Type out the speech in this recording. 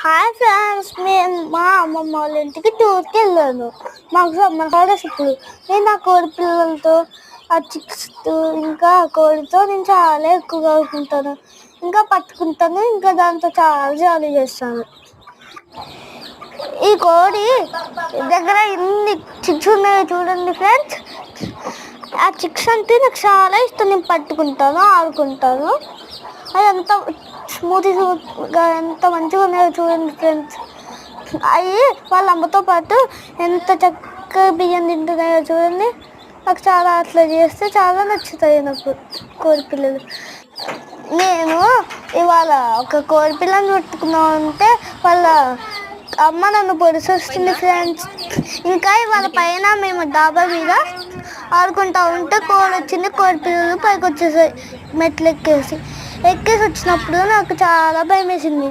Hi friends, నేను మా అమ్మమ్మ వాళ్ళ ఇంటికి టూర్కి వెళ్ళాను. మాకు సమ్మర్ హాలిడేస్ ఇప్పుడు. నేను నా కోడి పిల్లలతో ఆ చిక్స్తో ఇంకా కోడితో నేను చాలా ఎక్కువగా ఆడుకుంటాను, ఇంకా పట్టుకుంటాను, ఇంకా దాంతో చాలా జాలీ చేస్తాను. ఈ కోడి దగ్గర ఎన్ని చిక్స్ ఉన్నాయో చూడండి ఫ్రెండ్స్. ఆ చిక్స్ అంటే నాకు చాలా ఇష్టం. నేను పట్టుకుంటాను, ఆడుకుంటాను. అది ఎంత స్మూత్గా ఎంత మంచిగా ఉన్నాయో చూడండి ఫ్రెండ్స్. అవి వాళ్ళ అమ్మతో పాటు ఎంత చక్కగా బియ్యం తింటున్నాయో చూడండి. నాకు చాలా అట్లా చేస్తే చాలా నచ్చుతాయి నాకు కోడి పిల్లలు. నేను ఇవాళ ఒక కోడి పిల్లని పెట్టుకున్నామంటే వాళ్ళ అమ్మ నన్ను పొడిసొస్తుంది ఫ్రెండ్స్. ఇంకా ఇవాళ పైన మేము డాబా మీద ఆడుకుంటా ఉంటే కోడి వచ్చింది. కోడి పిల్లలు పైకి వచ్చేసాయి మెట్లు ఎక్కేసి వచ్చినప్పుడు నాకు చాలా భయం వేసింది.